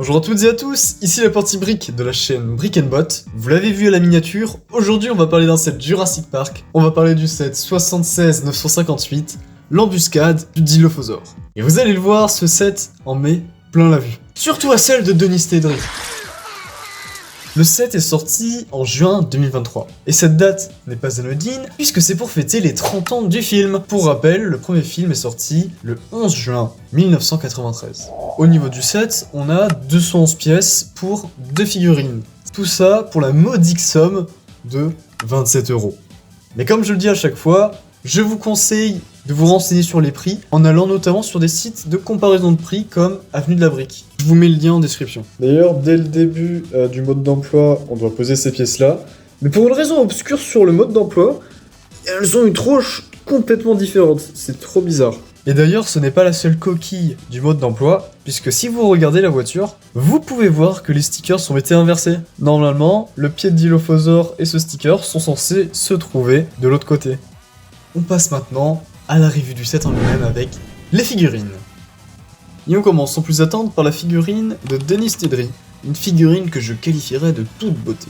Bonjour à toutes et à tous, ici la partie brique de la chaîne Brick Bot. Vous l'avez vu à la miniature, aujourd'hui on va parler d'un set Jurassic Park, on va parler du set 76-958, l'embuscade du Dilophosaure. Et vous allez le voir, ce set en met plein la vue. Surtout à celle de Denis Nedry. Le set est sorti en juin 2023, et cette date n'est pas anodine, puisque c'est pour fêter les 30 ans du film. Pour rappel, le premier film est sorti le 11 juin 1993. Au niveau du set, on a 211 pièces pour 2 figurines. Tout ça pour la modique somme de 27 €. Mais comme je le dis à chaque fois, je vous conseille de vous renseigner sur les prix en allant notamment sur des sites de comparaison de prix comme Avenue de la Brique. Je vous mets le lien en description. D'ailleurs, dès le début du mode d'emploi, on doit poser ces pièces-là. Mais pour une raison obscure sur le mode d'emploi, elles ont une tronche complètement différente. C'est trop bizarre. Et d'ailleurs, ce n'est pas la seule coquille du mode d'emploi, puisque si vous regardez la voiture, vous pouvez voir que les stickers ont été inversés. Normalement, le pied de Dilophosaure et ce sticker sont censés se trouver de l'autre côté. On passe maintenant à la review du set en lui-même avec les figurines. Et on commence sans plus attendre par la figurine de Denis Nedry, une figurine que je qualifierais de toute beauté.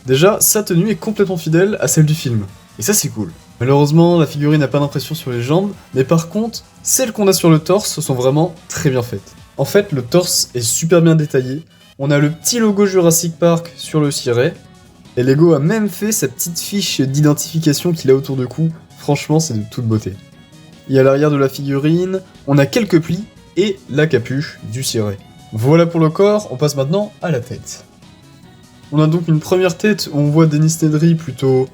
Déjà, sa tenue est complètement fidèle à celle du film, et ça c'est cool. Malheureusement, la figurine n'a pas d'impression sur les jambes, mais par contre, celles qu'on a sur le torse sont vraiment très bien faites. En fait, le torse est super bien détaillé, on a le petit logo Jurassic Park sur le ciré, et Lego a même fait sa petite fiche d'identification qu'il a autour du cou, franchement c'est de toute beauté. Et à l'arrière de la figurine, on a quelques plis et la capuche du ciré. Voilà pour le corps, on passe maintenant à la tête. On a donc une première tête où on voit Denis Nedry plutôt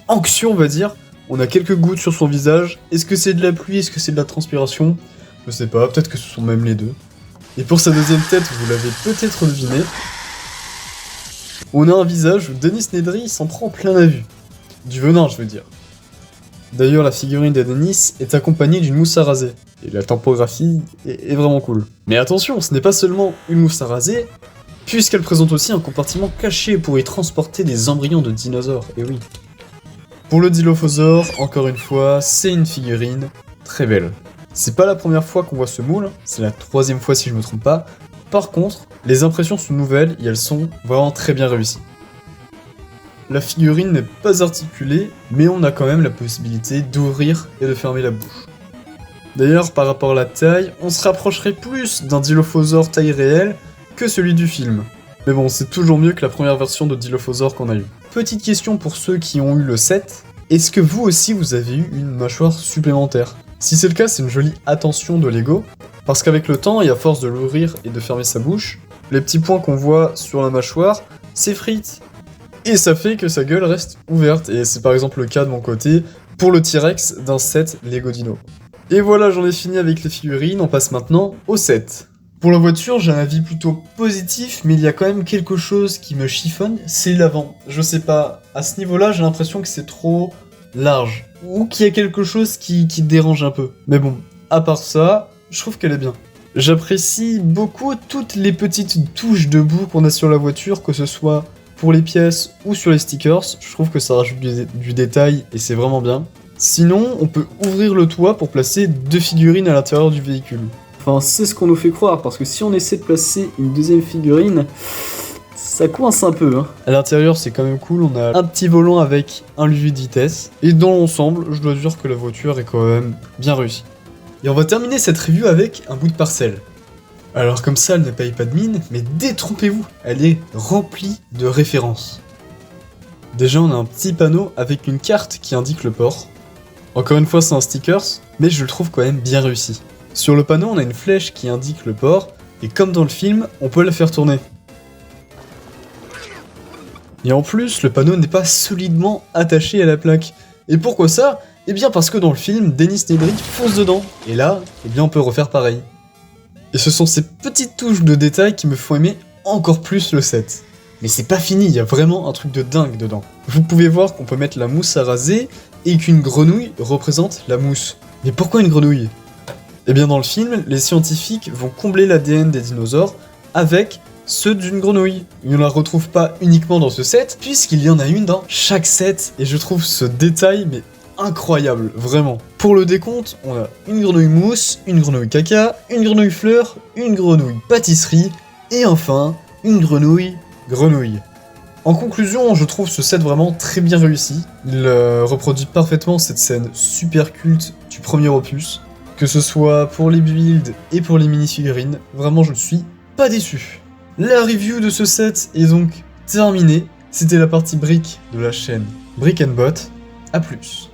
anxieux on va dire. On a quelques gouttes sur son visage. Est-ce que c'est de la pluie, est-ce que c'est de la transpiration? Je sais pas, peut-être que ce sont même les deux. Et pour sa deuxième tête, vous l'avez peut-être deviné, on a un visage où Denis Nedry s'en prend plein la vue. Du venin je veux dire. D'ailleurs, la figurine de Denis est accompagnée d'une mousse à raser, et la typographie est vraiment cool. Mais attention, ce n'est pas seulement une mousse à raser, puisqu'elle présente aussi un compartiment caché pour y transporter des embryons de dinosaures, et oui. Pour le Dilophosaure, encore une fois, c'est une figurine très belle. C'est pas la première fois qu'on voit ce moule, c'est la troisième fois si je me trompe pas. Par contre, les impressions sont nouvelles et elles sont vraiment très bien réussies. La figurine n'est pas articulée, mais on a quand même la possibilité d'ouvrir et de fermer la bouche. D'ailleurs, par rapport à la taille, on se rapprocherait plus d'un Dilophosaure taille réelle que celui du film. Mais bon, c'est toujours mieux que la première version de Dilophosaure qu'on a eue. Petite question pour ceux qui ont eu le set, est-ce que vous aussi vous avez eu une mâchoire supplémentaire? Si c'est le cas, c'est une jolie attention de Lego, parce qu'avec le temps, et à force de l'ouvrir et de fermer sa bouche, les petits points qu'on voit sur la mâchoire s'effritent. Et ça fait que sa gueule reste ouverte, et c'est par exemple le cas de mon côté pour le T-Rex d'un set Lego Dino. Et voilà, j'en ai fini avec les figurines, on passe maintenant au set. Pour la voiture, j'ai un avis plutôt positif, mais il y a quand même quelque chose qui me chiffonne, c'est l'avant. Je sais pas, à ce niveau-là, j'ai l'impression que c'est trop large, ou qu'il y a quelque chose qui dérange un peu. Mais bon, à part ça, je trouve qu'elle est bien. J'apprécie beaucoup toutes les petites touches de boue qu'on a sur la voiture, que ce soit pour les pièces ou sur les stickers, je trouve que ça rajoute du détail et c'est vraiment bien. Sinon, on peut ouvrir le toit pour placer 2 figurines à l'intérieur du véhicule. Enfin, c'est ce qu'on nous fait croire, parce que si on essaie de placer une deuxième figurine, ça coince un peu. À l'intérieur, c'est quand même cool, on a un petit volant avec un levier de vitesse. Et dans l'ensemble, je dois dire que la voiture est quand même bien réussie. Et on va terminer cette review avec un bout de parcelle. Alors comme ça, elle ne paye pas de mine, mais détrompez-vous, elle est remplie de références. Déjà, on a un petit panneau avec une carte qui indique le port. Encore une fois, c'est un stickers, mais je le trouve quand même bien réussi. Sur le panneau, on a une flèche qui indique le port, et comme dans le film, on peut la faire tourner. Et en plus, le panneau n'est pas solidement attaché à la plaque. Et pourquoi ça? Eh bien parce que dans le film, Denis Nedry fonce dedans, et là, eh bien on peut refaire pareil. Et ce sont ces petites touches de détails qui me font aimer encore plus le set. Mais c'est pas fini, il y a vraiment un truc de dingue dedans. Vous pouvez voir qu'on peut mettre la mousse à raser et qu'une grenouille représente la mousse. Mais pourquoi une grenouille? Eh bien dans le film, les scientifiques vont combler l'ADN des dinosaures avec ceux d'une grenouille. On ne la retrouve pas uniquement dans ce set, puisqu'il y en a une dans chaque set, et je trouve ce détail mais incroyable, vraiment. Pour le décompte, on a une grenouille mousse, une grenouille caca, une grenouille fleur, une grenouille pâtisserie, Et enfin, une grenouille. En conclusion, je trouve ce set vraiment très bien réussi. Il reproduit parfaitement cette scène super culte du premier opus. Que ce soit pour les builds et pour les mini-figurines, vraiment je ne suis pas déçu. La review de ce set est donc terminée. C'était la partie brick de la chaîne Brick and Bot. A plus.